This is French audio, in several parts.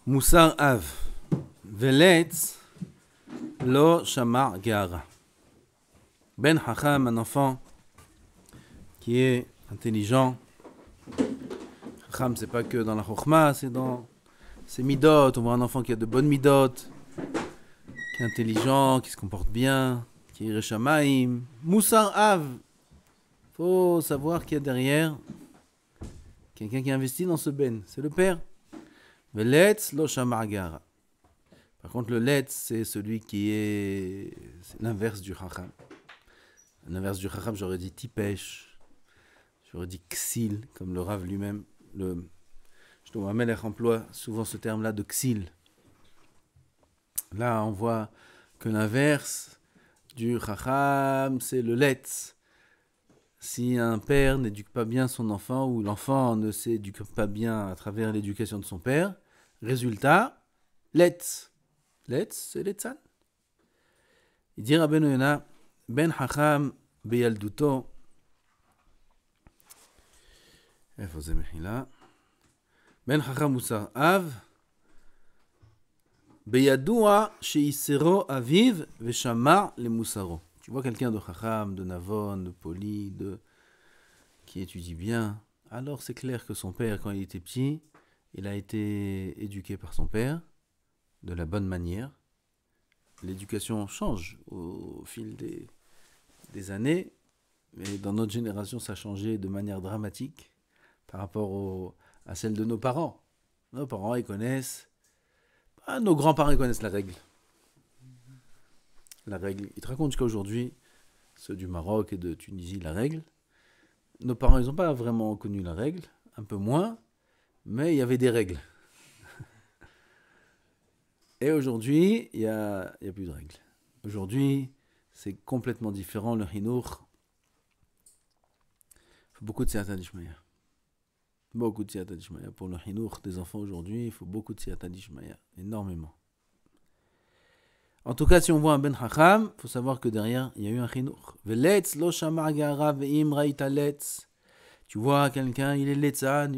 Moussar Av. Veletz lo shamar geara. Ben Hacham, un enfant qui est intelligent. Hacham, c'est pas que dans la Chokhma, c'est dans ses midot. On voit un enfant qui a de bonnes midot, qui est intelligent, qui se comporte bien, qui est Reshamaim. Moussar Av. Faut savoir qu'il y a derrière quelqu'un qui investit dans ce ben. C'est le père. Veletz lo shamar geara. Par contre, le letz, c'est celui qui est... C'est l'inverse du chacham. L'inverse du chacham, j'aurais dit tipesh. J'aurais dit ksil, comme le Rav lui-même. Shlomo HaMelech emploie souvent ce terme-là de ksil. Là, on voit que l'inverse du chacham, c'est le letz. Si un père n'éduque pas bien son enfant, ou l'enfant ne s'éduque pas bien à travers l'éducation de son père, résultat, letz. Letz, c'est letzan. Il dit Rabbeinu Yona, Ben Hacham beyalduto. איפה זה מחילה? Ben Hacham Moussar Av. Beyadua sheisero aviv veshamar le moussaro. Tu vois quelqu'un de Chacham, de Navon, de Poli, qui étudie bien. Alors c'est clair que son père, quand il était petit, il a été éduqué par son père de la bonne manière. L'éducation change au fil des années, mais dans notre génération, ça a changé de manière dramatique par rapport à celle de nos parents. Nos parents, ils connaissent... nos grands-parents, ils connaissent la règle. La règle. Ils te racontent jusqu'à aujourd'hui, ceux du Maroc et de Tunisie, la règle. Nos parents, ils n'ont pas vraiment connu la règle, un peu moins, mais il y avait des règles. Et aujourd'hui, il y a plus de règles. Aujourd'hui, c'est complètement différent. Le Hinour, il faut beaucoup de Siyata Dishmaya. Beaucoup de Siyata Dishmaya. Pour le Hinour des enfants aujourd'hui, il faut beaucoup de Siyata Dishmaya. Énormément. En tout cas, si on voit un Ben Hacham, il faut savoir que derrière, il y a eu un Hinour. Veletz lo shamar geara ve'im raita letz. Tu vois quelqu'un, il est letzan.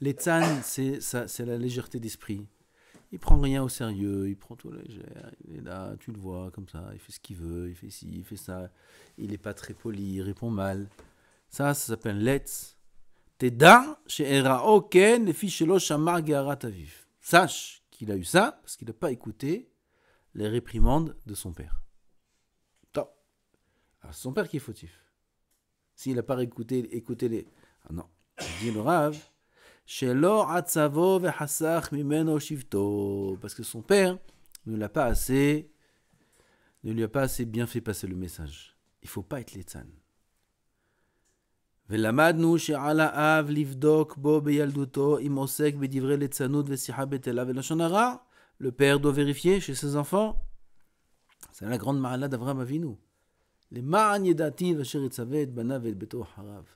Letzan, c'est la légèreté d'esprit. Il prend rien au sérieux, il prend tout légère, il est là, tu le vois comme ça, il fait ce qu'il veut, il fait ci, il fait ça, il n'est pas très poli, il répond mal. Ça s'appelle letz. Teda she'era oken lefi shelo shamar gearat aviv. Sache qu'il a eu ça parce qu'il n'a pas écouté les réprimandes de son père. Top. Alors c'est son père qui est fautif. S'il n'a pas écouté les... Ah non, dit le Rav. Parce que son père ne lui a pas assez bien fait passer le message. Il ne faut pas être letzan. Le père doit vérifier chez ses enfants. C'est la grande ma'ala d'Avraham Avinu. Les ma'an yedativ asher etzavet banav et beto harav.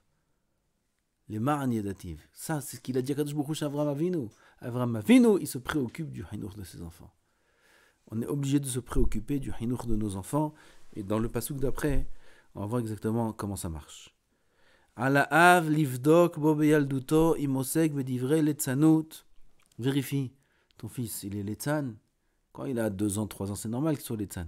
Les ma'an yedativ. Ça, c'est ce qu'il a dit à Kadosh Baruch Hu chez Avraham Avinu. Avraham Avinu, il se préoccupe du hinour de ses enfants. On est obligé de se préoccuper du hinour de nos enfants. Et dans le pasuk d'après, on va voir exactement comment ça marche. Ala av livdok bo beyalduto imosek bedivre letzanut. Vérifie. Ton fils, il est letzan. Quand il a 2 ans, 3 ans, c'est normal qu'il soit letzan.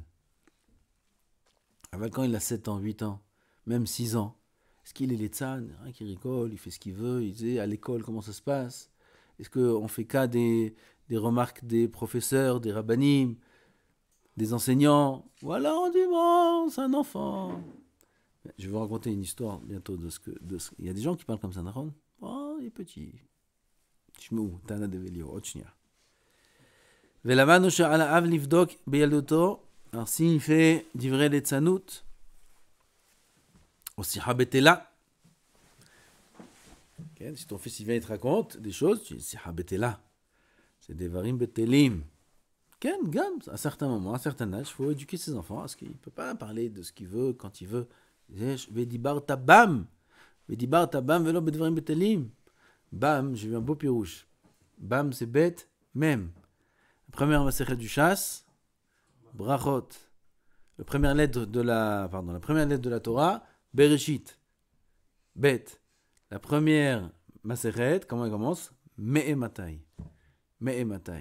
Quand il a 7 ans, 8 ans, même 6 ans, est-ce qu'il est letzan? Qui rigole, il fait ce qu'il veut, il dit à l'école comment ça se passe? Est-ce qu'on fait cas des remarques des professeurs, des rabbanim, des enseignants? Voilà, on dit bon, c'est un enfant. Je vais vous raconter une histoire bientôt il y a des gens qui parlent comme ça, Naron. Oh, il est petit. Shmou, Tana de Velio, Ochnia. Velamanu she'ala av livdok beyalduto. Alors s'il fait divrei letzanut, aussi habetela. Si ton fils il vient et te raconte des choses, tu dis si habetela. C'est des varim betelim. Gam, à un certain moment, à un certain âge, il faut éduquer ses enfants parce qu'il ne peut pas parler de ce qu'il veut quand il veut. Vedibar tabam velo bedvarim betelim. Bam, j'ai vu un beau pirouche. Bam, c'est bête, même. La première masechet du chasse, brachot. La première lettre de la Torah, Bereshit. Bet. La première masechet, comment elle commence? Me'ematai. מאימתי.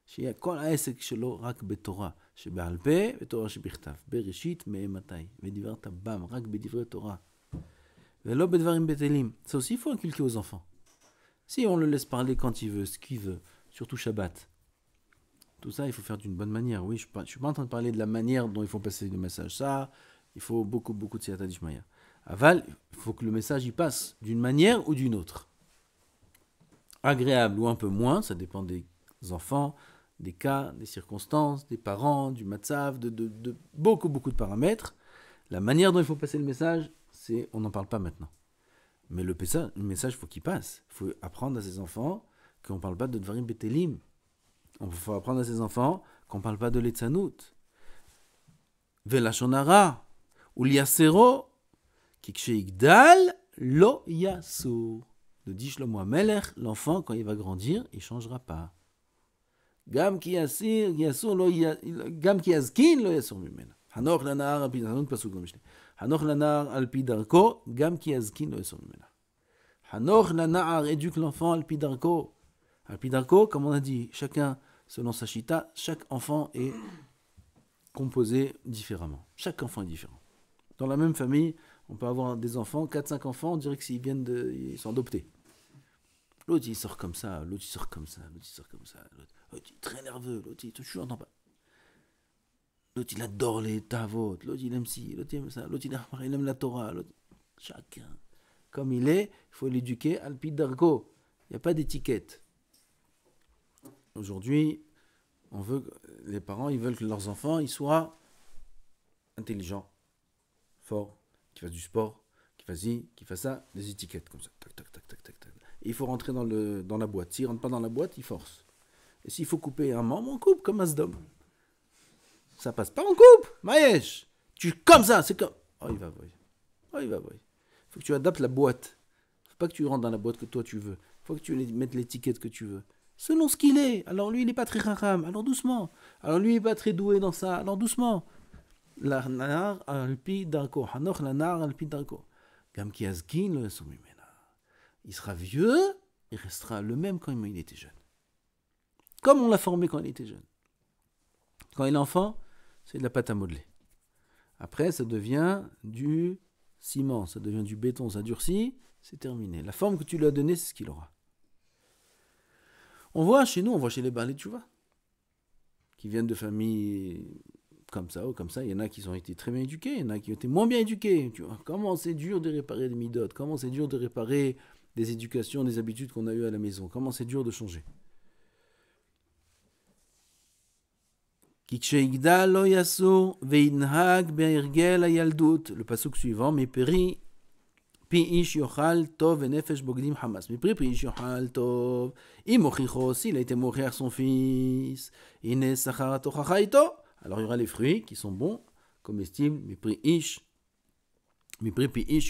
שיהיה כל העסק שלו רק בתורה שבעל פה ותורה שבכתב. בראשית מאימתי. ודיברת בם, רק בדברי תורה. ולא בדברים בטלים. Ça aussi, il faut inculquer aux enfants. Si on le laisse parler quand il veut, ce qu'il veut, surtout Shabbat. Tout ça, il faut faire d'une bonne manière. Oui, je ne suis pas en train de parler de la manière dont il faut passer le message. Ça, il faut beaucoup de siyata d'ishmaya. Aval, il faut que le message y passe d'une manière ou d'une autre. Agréable ou un peu moins, ça dépend des enfants, des cas, des circonstances, des parents, du matzav, de beaucoup de paramètres. La manière dont il faut passer le message, on n'en parle pas maintenant. Mais le message, il faut qu'il passe. Il faut apprendre à ses enfants qu'on ne parle pas de dvarim betelim. Il faut apprendre à ses enfants qu'on ne parle pas de l'etzanout. Velashon hara, ou liasero, ki ksheigdal lo yasur. Le dit Shlomo HaMelech, l'enfant, quand il va grandir, il ne changera pas. Gam ki yasur lo gam ki yazkin lo yasur mimena. Hanoch lanahar al pi darko, pasuk לא משנה. Hanoch lanahar al pi darko, gam ki yazkin lo yasur mimena. Hanoch lanahar éduque l'enfant al pi darko. Al pi darko, comme on a dit, chacun selon sa chita, chaque enfant est composé différemment. Chaque enfant est différent. Dans la même famille, on peut avoir des enfants, 4-5 enfants, on dirait que ils sont adoptés. L'autre il sort comme ça, l'autre il sort comme ça, l'autre il sort comme ça, l'autre il est très nerveux, l'autre je n'entends pas. L'autre il adore les tavot, l'autre il aime ci, l'autre il aime ça, l'autre il aime la Torah, l'autre. Chacun comme il est, il faut l'éduquer al pi darko. Il n'y a pas d'étiquette. Aujourd'hui, les parents ils veulent que leurs enfants ils soient intelligents, forts, qu'ils fassent du sport, qu'ils fassent ci, qu'ils fassent ça, des étiquettes comme ça. Tac, tac, tac, tac, tac, tac. Et il faut rentrer dans la boîte. S'il ne rentre pas dans la boîte, il force. Et s'il faut couper un membre, on coupe comme Asdom. Ça passe pas, on coupe. Maïesh, tu comme ça, c'est comme. Oh, il va voir. Oh, il va voir. Il faut que tu adaptes la boîte. Il ne faut pas que tu rentres dans la boîte que toi tu veux. Il faut que tu mettes l'étiquette que tu veux. Selon ce qu'il est. Alors lui, il n'est pas très haram. Alors doucement. Alors lui, il n'est pas très doué dans ça. Alors doucement. La nar alpi darko. Hanoch la nar alpi darko. Gam ki azkin lo yasur mimena. Il sera vieux, il restera le même quand il était jeune. Comme on l'a formé quand il était jeune. Quand il est enfant, c'est de la pâte à modeler. Après, ça devient du ciment, ça devient du béton, ça durcit, c'est terminé. La forme que tu lui as donnée, c'est ce qu'il aura. On voit chez les Baalei Teshuvah, qui viennent de familles comme ça ou comme ça. Il y en a qui ont été très bien éduqués, il y en a qui ont été moins bien éduqués. Tu vois, comment c'est dur de réparer des midotes, comment c'est dur de réparer des éducations, des habitudes qu'on a eues à la maison. Comment c'est dur de changer. Le pasuk suivant, Mipri pi ish yochal tov venefesh bogdim hamas. Mipri pi ish yochal tov. Imochicho, s'il a été mourir son fils, ine sachar tochacha ito. Alors il y aura les fruits qui sont bons, comestibles. Mipri ish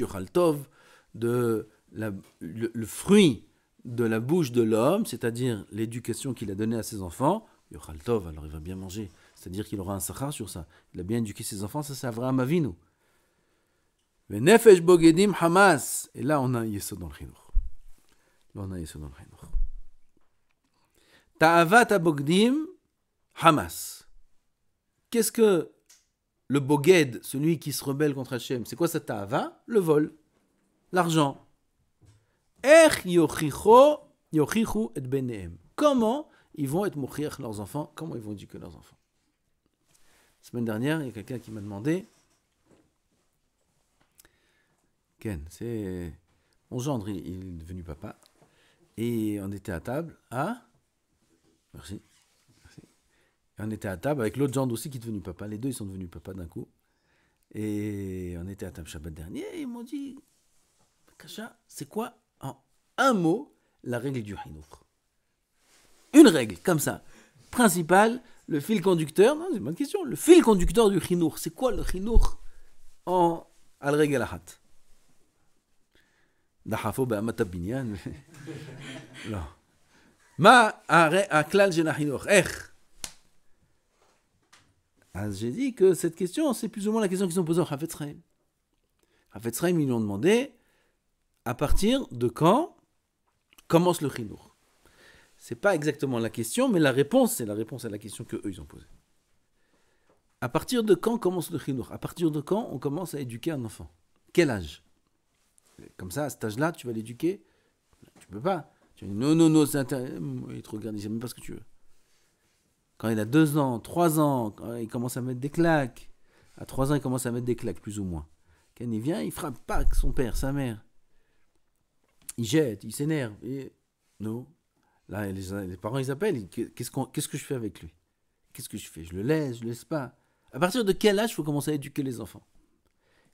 yochal tov, le fruit de la bouche de l'homme, c'est-à-dire l'éducation qu'il a donnée à ses enfants, yochal tov, alors il va bien manger. C'est-à-dire qu'il aura un sachar sur ça. Il a bien éduqué ses enfants, ça c'est Avraham Avinu. Venefesh bogedim hamas. Et là on a un yesod dans le chinuch. Ta'avat abogdim hamas. Qu'est-ce que le boged, celui qui se rebelle contre Hachem, c'est quoi sa ta'ava? Le vol, l'argent. Ech yochichu et benehem. Comment ils vont être mochiach leurs enfants? Comment ils vont éduquer leurs enfants? La semaine dernière, il y a quelqu'un qui m'a demandé, Ken, c'est mon gendre, il est devenu papa, et on était à table, merci, et on était à table avec l'autre gendre aussi qui est devenu papa, les deux ils sont devenus papa d'un coup, et on était à table Shabbat dernier, et ils m'ont dit, Kasha, c'est quoi, en un mot, la règle du chinuch? Une règle, comme ça, principale, le fil conducteur, non, c'est une bonne question. Le fil conducteur du chinuch, c'est quoi le chinuch en al-regel ahat? Dahafo be'amat binyan. Non. Ma aklal shel chinuch. J'ai dit que cette question, c'est plus ou moins la question qu'ils ont posée au Chafetz Chaim. Chafetz Chaim, ils lui ont demandé à partir de quand commence le chinuch. C'est pas exactement la question, mais la réponse, c'est la réponse à la question qu'eux, ils ont posée. À partir de quand commence le chinour? À partir de quand on commence à éduquer un enfant? Quel âge? Comme ça, à cet âge-là, tu vas l'éduquer? Tu peux pas. Tu dis non, c'est intéressant. Il te regarde, il sait même pas ce que tu veux. Quand il a 2 ans, 3 ans, quand il commence à mettre des claques. À 3 ans, il commence à mettre des claques, plus ou moins. Quand il vient, il frappe pas son père, sa mère. Il jette, il s'énerve. Et non. Là, les parents, ils appellent. Qu'est-ce que je fais avec lui? Qu'est-ce que je fais? Je le laisse pas. À partir de quel âge il faut commencer à éduquer les enfants?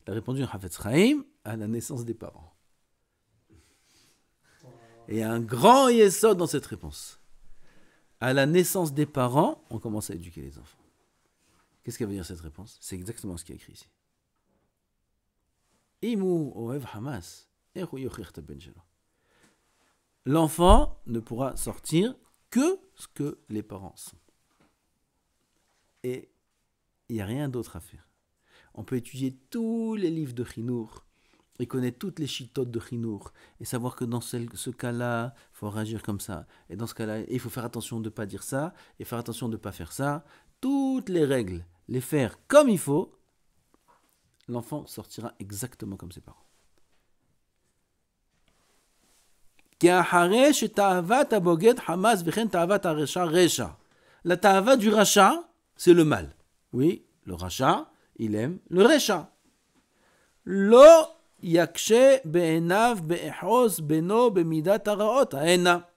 Il a répondu Hafetz Chaim, à la naissance des parents. Et il y a un grand yesod dans cette réponse. À la naissance des parents, on commence à éduquer les enfants. Qu'est-ce qu'elle veut dire cette réponse? C'est exactement ce qui est écrit ici. Imu oev Hamas, l'enfant ne pourra sortir que ce que les parents sont. Et il n'y a rien d'autre à faire. On peut étudier tous les livres de Chinour et connaître toutes les chitotes de Chinour et savoir que dans ce cas-là, il faut réagir comme ça. Et dans ce cas-là, il faut faire attention de ne pas dire ça et faire attention de ne pas faire ça. Toutes les règles, les faire comme il faut, l'enfant sortira exactement comme ses parents. La ta'ava du rachat, c'est le mal. Oui, le rachat, il aime le recha. Lo yakshe be'enav be'echos beno be'midat haraot ha'ena.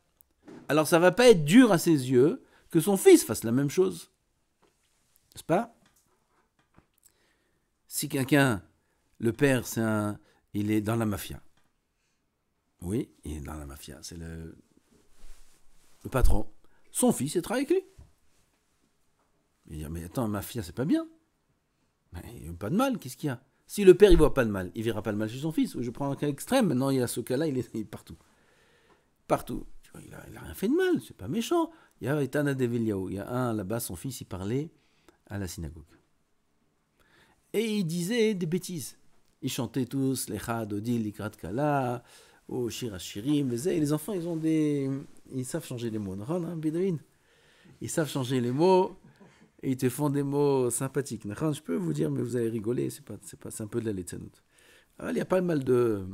Alors ça va pas être dur à ses yeux que son fils fasse la même chose. N'est-ce pas? Si quelqu'un, le père, il est dans la mafia. Oui, il est dans la mafia, c'est le patron. Son fils, il travaille avec lui. Il dit, mais attends, mafia, c'est pas bien. Mais il n'y a pas de mal, qu'est-ce qu'il y a? Si le père, il voit pas le mal, il verra pas le mal chez son fils. Je prends un cas extrême, maintenant, il y a ce cas-là, il est partout. Partout. Tu vois, il a rien fait de mal, c'est pas méchant. Il y a Etana Develiaou, il y a un là-bas, son fils, il parlait à la synagogue. Et il disait des bêtises. Ils chantaient tous, Lecha, Dodi, Likrat Kala, Oh, Shir Hashirim, les enfants, ils savent changer les mots. Bédouin. Ils savent changer les mots et ils te font des mots sympathiques. Je peux vous dire, mais vous allez rigoler, c'est un peu de la letzanout. Il y a pas mal de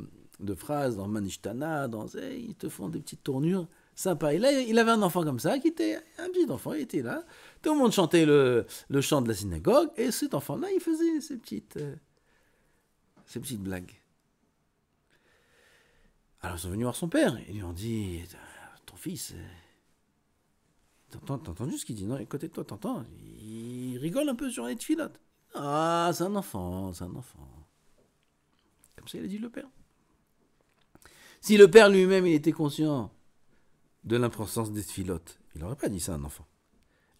phrases dans Manishtana, ils te font des petites tournures sympas. Et là, il avait un enfant comme ça, qui était un petit enfant, il était là. Tout le monde chantait le chant de la synagogue et cet enfant-là, il faisait ces petites blagues. Alors ils sont venus voir son père, ils lui ont dit, ton fils, t'as entendu ce qu'il dit? Non, côté de toi, t'entends? Il rigole un peu sur les tfilotes. Ah, c'est un enfant. Comme ça, il a dit le père. Si le père lui-même, il était conscient de l'importance des tfilotes, il n'aurait pas dit ça à un enfant.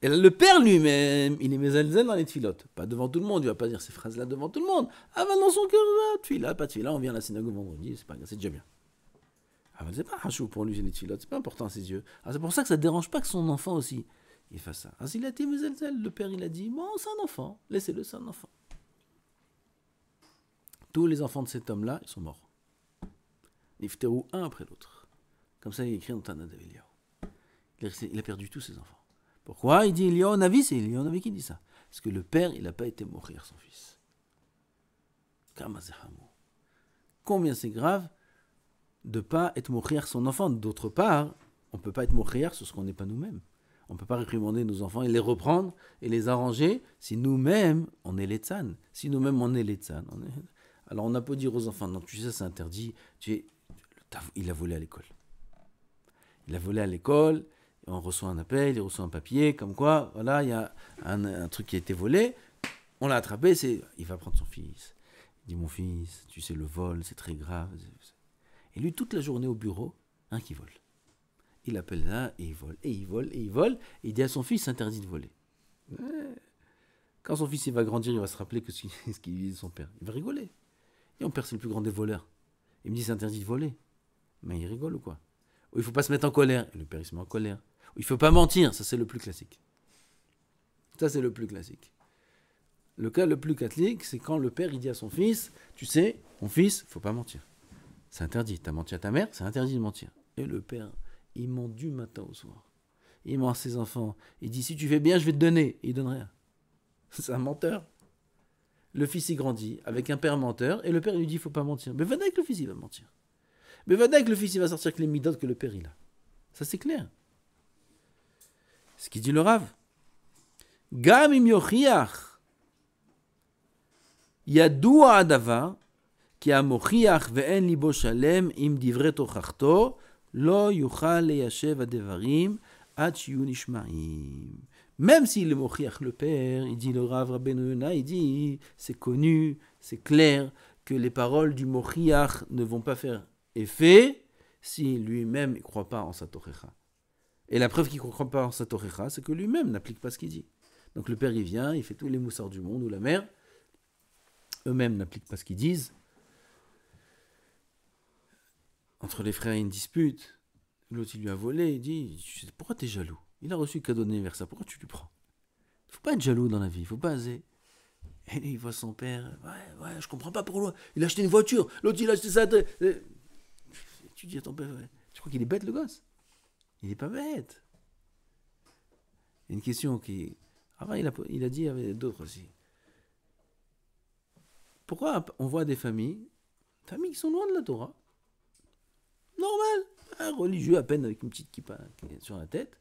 Et le père lui-même, il est mézalzel dans les tfilotes. Pas devant tout le monde, il ne va pas dire ces phrases-là devant tout le monde. Ah, va dans son cœur, tfila, pas tfila, on vient à la synagogue vendredi, c'est déjà bien. Ah, mais c'est pas hachou pour lui, les tfilotes, c'est pas important à ses yeux. Ah, c'est pour ça que ça ne dérange pas que son enfant aussi, il fasse ça. Ah, s'il a été mézalzel, le père, il a dit, bon, c'est un enfant, laissez-le, c'est un enfant. Tous les enfants de cet homme-là, ils sont morts. Nifterou un après l'autre. Comme ça, il est écrit dans Tana Develiaou. Il a perdu tous ses enfants. Pourquoi? Il dit Eliyahu Navi, c'est Eliyahu Navi qui dit ça. Parce que le père, il n'a pas été mourir son fils. Combien c'est grave de ne pas être mourir son enfant. D'autre part, on ne peut pas être mourir sur ce qu'on n'est pas nous-mêmes. On ne peut pas réprimander nos enfants et les reprendre et les arranger si nous-mêmes, on est les tzan. Si nous-mêmes, on est les tzan. Alors, on n'a pas dire aux enfants, non, tu sais, c'est interdit. Il a volé à l'école. Il a volé à l'école. On reçoit un appel, il reçoit un papier, comme quoi, voilà, il y a un truc qui a été volé, on l'a attrapé, il va prendre son fils. Il dit, mon fils, tu sais, le vol, c'est très grave. Et lui, toute la journée au bureau, qui vole. Il appelle là, et il vole, et il vole, et il vole, et il dit à son fils, c'est interdit de voler. Quand son fils il va grandir, il va se rappeler que ce qu'il dit de son père. Il va rigoler. Et mon père, c'est le plus grand des voleurs. Il me dit, c'est interdit de voler. Mais il rigole ou quoi? Ou il ne faut pas se mettre en colère. Et le père, il se met en colère. Il ne faut pas mentir, ça c'est le plus classique. Ça c'est le plus classique. Le cas le plus classique, c'est quand le père il dit à son fils, tu sais, mon fils, il ne faut pas mentir. C'est interdit. Tu as menti à ta mère, c'est interdit de mentir. Et le père, il ment du matin au soir. Il ment à ses enfants. Il dit, si tu fais bien, je vais te donner. Et il donne rien. C'est un menteur. Le fils, il grandit avec un père menteur. Et le père, il lui dit, il ne faut pas mentir. Mais va que le fils, il va mentir. Mais va que le fils, il va sortir avec les midotes que le père, il a. Ça, c'est clair. Ce qu'il dit le Rav. Gam im yochiach. Yadua adavar. Ki amochiach ve'en libo shalem im divrei tochachto. Lo yuchal leyashev adevarim. Même s'il est mochiach le père, il dit le Rav Rabbeinu Yonah, il dit c'est connu, c'est clair que les paroles du mochiach ne vont pas faire effet si lui-même ne croit pas en sa tochecha. Et la preuve qu'il ne croit pas en sa tochecha, c'est que lui-même n'applique pas ce qu'il dit. Donc le père il vient, il fait tous les moussards du monde, ou la mère, eux-mêmes n'appliquent pas ce qu'ils disent. Entre les frères il y a une dispute. L'autre, il lui a volé, il dit, pourquoi t'es jaloux? Il a reçu le cadeau d'anniversaire, pourquoi tu lui prends? Il ne faut pas être jaloux dans la vie, il ne faut pas oser. Et lui, il voit son père, ouais, je comprends pas pourquoi. Il a acheté une voiture, l'autre, il a acheté ça. Tu dis à ton père, ouais, tu crois qu'il est bête, le gosse? Il n'est pas bête. Il y a une question qui... Avant, il a dit, il y avait d'autres aussi. Pourquoi on voit des familles qui sont loin de la Torah? Normal. Un religieux à peine avec une petite kippa sur la tête,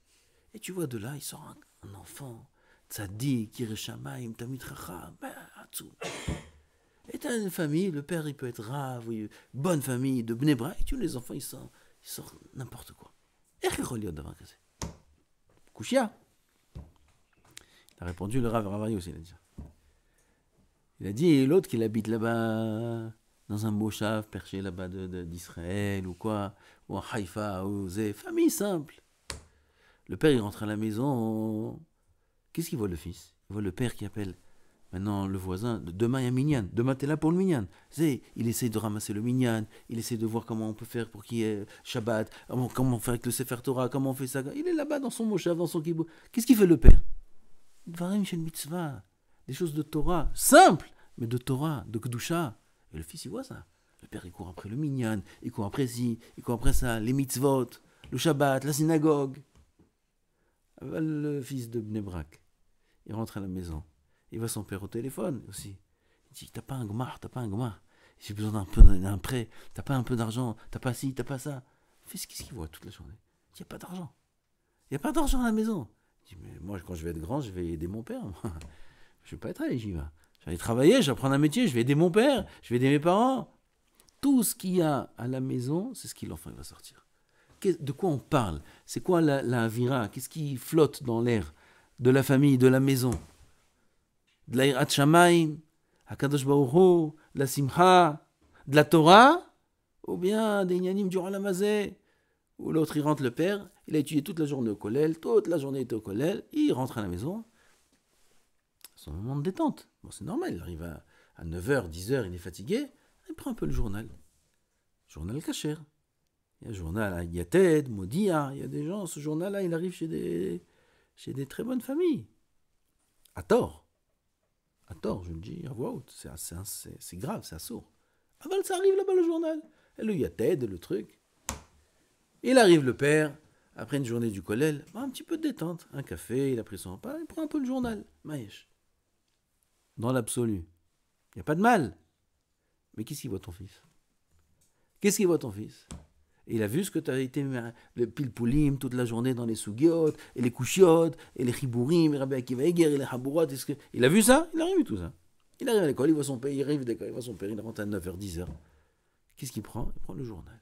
et tu vois de là, il sort un enfant, tzaddik, yireh shamayim, tamid chacham, hatzou. Et tu as une famille, le père il peut être rave, bonne famille, de Bnei Brak, et tu vois les enfants, ils sortent n'importe quoi. Et Kouchia. Il a répondu le Rav Ravaï aussi, il a dit ça. Il a dit, et l'autre qu'il habite là-bas, dans un moshav perché là-bas d'Israël, ou quoi, ou en Haïfa, ou Zé, famille simple. Le père, il rentre à la maison, qu'est-ce qu'il voit le fils? Il voit le père qui appelle maintenant le voisin, demain il y a minyan, demain t'es là pour le minyan. Zé, il essaie de ramasser le minyan, il essaie de voir comment on peut faire pour qu'il y ait Shabbat, comment faire avec le Sefer Torah, comment on fait ça. Il est là-bas dans son moshav, dans son kibbutz. Qu'est-ce qu'il fait le père? Dvarim shel mitzvah, des choses de Torah, simples, mais de Torah, de Kedusha. Et le fils, il voit ça. Le père, il court après le minyan, il court après ci, il court après ça, les mitzvot, le Shabbat, la synagogue. Le fils de Bnei Brak, il rentre à la maison. Il voit son père au téléphone aussi. Il dit, t'as pas un gmar, j'ai besoin d'un prêt, t'as pas un peu d'argent, t'as pas ci, t'as pas ça. Le fils, qu'est-ce qu'il voit toute la journée? Il n'y a pas d'argent. Il n'y a pas d'argent à la maison. Il dit, mais moi, quand je vais être grand, je vais aider mon père. Je vais pas être allé, j'y vais. Je vais aller travailler, je vais apprendre un métier, je vais aider mon père, je vais aider mes parents. Tout ce qu'il y a à la maison, c'est ce qu'il l'enfant va sortir. De quoi on parle? C'est quoi la vira? Qu'est-ce qui flotte dans l'air de la famille, de la maison? De la Yirat Shamayim, HaKadosh Baruch Hu, de la Simcha, de la Torah, ou bien des Inyanim du Olam Hazeh, où l'autre il rentre, le père, il a étudié toute la journée au kollel, toute la journée il était au kollel, il rentre à la maison, c'est un moment de détente. Bon, c'est normal, il arrive à 9h, 10h, il est fatigué, il prend un peu le journal kasher. Il y a un journal à Yated, Modia, il y a des gens, ce journal-là, il arrive chez des très bonnes familles. À tort, je le dis à voix haute, c'est grave, c'est assourd. Ah ben, ça arrive là-bas le journal, et le Yated, le truc. Il arrive le père, après une journée du kollel, un petit peu de détente, un café, il a pris son repas, il prend un peu le journal, Maïch. Dans l'absolu, il n'y a pas de mal. Mais qu'est-ce qu'il voit ton fils? Et il a vu ce que tu as été, le pilpoulim, toute la journée dans les sougiot, et les couchiotes, et les chibourim, et Rabbi Akiva Eger, et les habourat. Il a vu ça? Il a rien vu tout ça. Il arrive à l'école, il voit son père, il arrive d'école, il voit son père, il rentre à 9h, 10h. Qu'est-ce qu'il prend? Il prend le journal.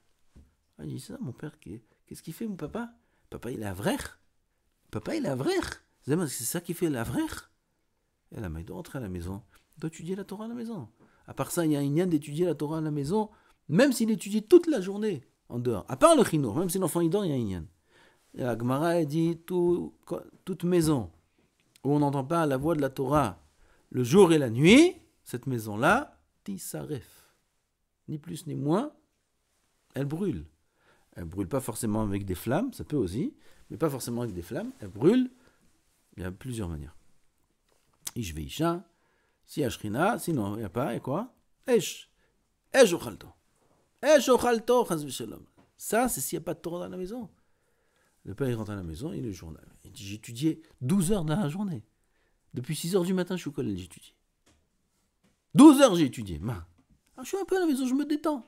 Ah, il dit ça, mon père, qu'est-ce qu'il fait, mon papa? Papa, il est avrer. C'est ça qu'il fait, l'avrer. Et là, il doit rentrer à la maison, il doit étudier la Torah à la maison. À part ça, il y a un inyan d'étudier la Torah à la maison, même s'il étudie toute la journée en dehors. À part le chinour, même si l'enfant il dort, il y a un inyan. Et la Gemara, elle dit, toute maison où on n'entend pas la voix de la Torah le jour et la nuit, cette maison-là, tisaref. Ni plus ni moins, elle brûle. Elle brûle pas forcément avec des flammes, ça peut aussi, mais pas forcément avec des flammes. Elle brûle, il y a plusieurs manières. Ish veisha, si y a shrina, sinon il n'y a pas, et quoi? Esh ochalto, chas v'shalom. Ça, c'est s'il n'y a pas de Torah dans la maison. Le père, il rentre à la maison, il est le journal. Il dit, j'ai étudié 12 heures dans la journée. Depuis 6 heures du matin, je suis au collège, j'étudie. 12 heures, j'ai étudié. Je suis un peu à la maison, je me détends.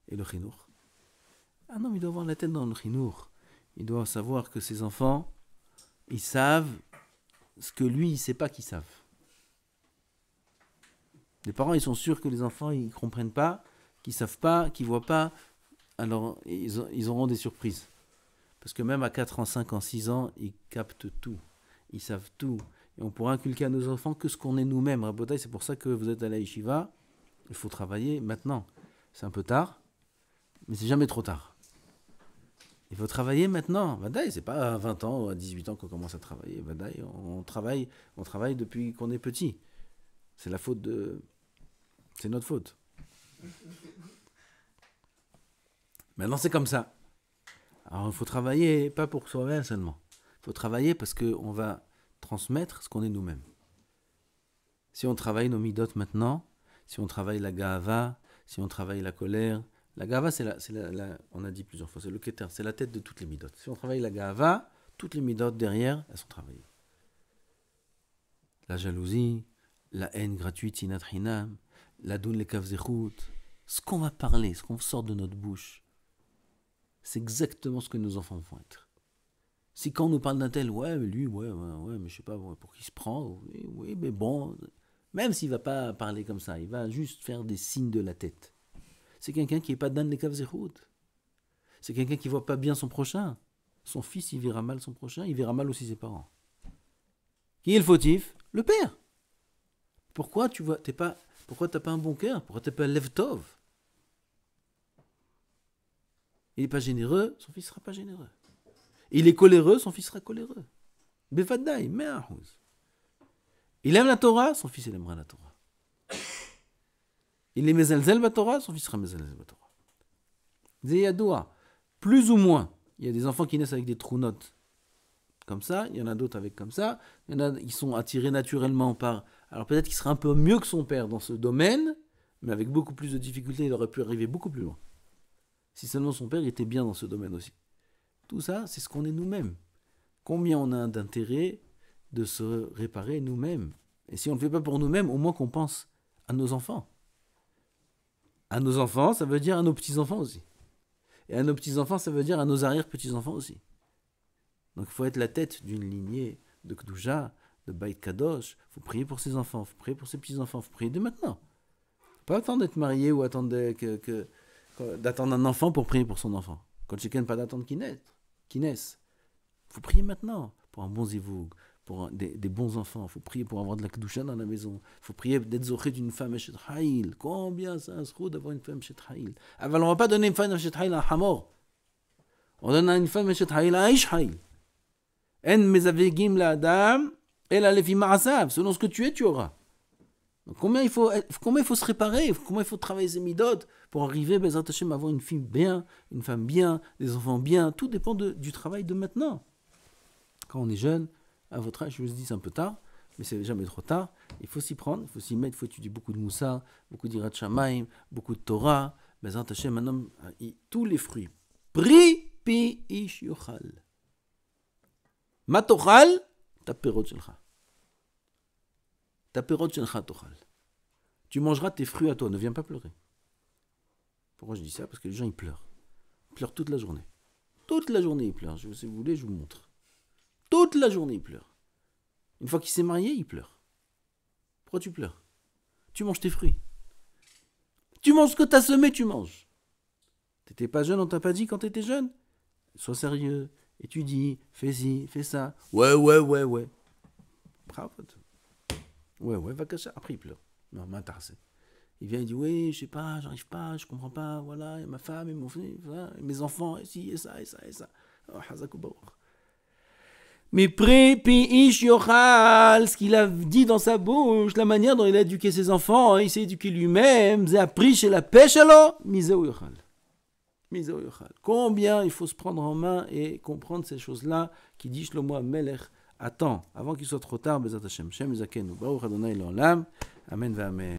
Et le chinour. Non, mais il doit avoir la tête dans le chinour. Il doit savoir que ses enfants, ils savent ce que lui, il ne sait pas qu'ils savent. Les parents, ils sont sûrs que les enfants, ils ne comprennent pas, qu'ils ne savent pas, qu'ils ne voient pas. Alors, ils auront des surprises. Parce que même à 4 ans, 5 ans, 6 ans, ils captent tout. Ils savent tout. Et on pourra inculquer à nos enfants que ce qu'on est nous-mêmes. Rabotai, c'est pour ça que vous êtes à la yeshiva. Il faut travailler maintenant. C'est un peu tard, mais c'est jamais trop tard. Il faut travailler maintenant. Vadaï, c'est pas à 20 ans ou à 18 ans qu'on commence à travailler. Vadaï, on travaille depuis qu'on est petit. C'est la faute de... C'est notre faute. Maintenant, c'est comme ça. Alors, il faut travailler, pas pour soi-même seulement. Il faut travailler parce qu'on va transmettre ce qu'on est nous-mêmes. Si on travaille nos midot maintenant, si on travaille la gahava, si on travaille la colère, la gahava, on a dit plusieurs fois, c'est le keter, c'est la tête de toutes les midot. Si on travaille la gahava, toutes les midot derrière, elles sont travaillées. La jalousie, la haine gratuite, sinat hinam, la doun le kavzechut, ce qu'on va parler, ce qu'on sort de notre bouche, c'est exactement ce que nos enfants vont être. Si quand on nous parle d'un tel, ouais, mais lui, ouais, mais je sais pas, pour qui il se prend, oui, mais bon, même s'il va pas parler comme ça, il va juste faire des signes de la tête. C'est quelqu'un qui n'est pas dan le kavzechut. C'est quelqu'un qui voit pas bien son prochain. Son fils, il verra mal son prochain, il verra mal aussi ses parents. Qui est le fautif? Le père. Pourquoi pourquoi t'as pas un bon cœur? Pourquoi t'as pas un lev tov? Il n'est pas généreux, son fils sera pas généreux. Il est coléreux, son fils sera coléreux. Befadai, me'ahouz. Il aime la Torah, son fils il aimera la Torah. Il est mezelzel ba Torah, son fils sera mezelzel ba Torah. Zeyadoua, plus ou moins. Il y a des enfants qui naissent avec des trous notes comme ça, il y en a d'autres avec comme ça, il y en a qui sont attirés naturellement par... Alors peut-être qu'il sera un peu mieux que son père dans ce domaine, mais avec beaucoup plus de difficultés, il aurait pu arriver beaucoup plus loin. Si seulement son père était bien dans ce domaine aussi. Tout ça, c'est ce qu'on est nous-mêmes. Combien on a d'intérêt de se réparer nous-mêmes. Et si on ne le fait pas pour nous-mêmes, au moins qu'on pense à nos enfants. À nos enfants, ça veut dire à nos petits-enfants aussi. Et à nos petits-enfants, ça veut dire à nos arrière-petits-enfants aussi. Donc il faut être la tête d'une lignée de Kedusha, de Beit Kadosh. Il faut prier pour ses enfants, il faut prier pour ses petits-enfants, il faut prier dès maintenant. Pas attendre d'être marié ou attendre d'attendre un enfant pour prier pour son enfant. Quand chacun pas d'attendre qu'il naisse. Il faut prier maintenant pour un bon zivoug, pour des bons enfants. Il faut prier pour avoir de la Kedusha dans la maison. Il faut prier d'être zoché d'une femme Eshet Haïl. Combien c'est un sroud d'avoir une femme Eshet Haïl. Alors on ne va pas donner une femme Eshet Haïl à un hamor. On donne une femme Eshet Haïl à un Ish Haïl. En mezavegim la adam, el alefi ma'asav. Selon ce que tu es, tu auras. Donc combien il faut se réparer, comment il faut travailler ses midot pour arriver, Bezrat Hashem, à avoir une fille bien, une femme bien, des enfants bien. Tout dépend du travail de maintenant. Quand on est jeune, à votre âge, je vous dis c'est un peu tard, mais c'est jamais trop tard. Il faut s'y prendre, il faut s'y mettre, il faut étudier beaucoup de Moussa, beaucoup d'Irat Shamaim, beaucoup de Torah. Bezrat Hashem, un homme, tous les fruits. Pri pi ish yochal. Matochal, ta perot shelcha. Ta perot shelcha tochal. Tu mangeras tes fruits à toi, ne viens pas pleurer. Pourquoi je dis ça? Parce que les gens, ils pleurent. Ils pleurent toute la journée. Toute la journée, ils pleurent. Si vous voulez, je vous montre. Toute la journée, ils pleurent. Une fois qu'il s'est marié, il pleure. Pourquoi tu pleures? Tu manges tes fruits. Tu manges ce que tu as semé, tu manges. T'étais pas jeune, on t'a pas dit quand t'étais jeune? Sois sérieux. Étudie, fais ci, fais ça. Ouais. Bravo. Ouais, va cacher. Après, il pleure. Non, m'intarse. Il vient, il dit, oui, je sais pas, j'arrive pas, je comprends pas, voilà, et ma femme, et mon fils, voilà, et mes enfants, et ci, et ça. Oh, Hazakou Baruch. Mais pré, pi, ish, yochal, ce qu'il a dit dans sa bouche, la manière dont il a éduqué ses enfants, il s'est éduqué lui-même, c'est appris chez la pêche, alors, miseo yochal. Combien il faut se prendre en main et comprendre ces choses-là qui dit Shlomo HaMelech. Attends, avant qu'il soit trop tard, Bezat Hashem, Shem Zakenu, Baruch Adonai L'Olam, Amen va Amen.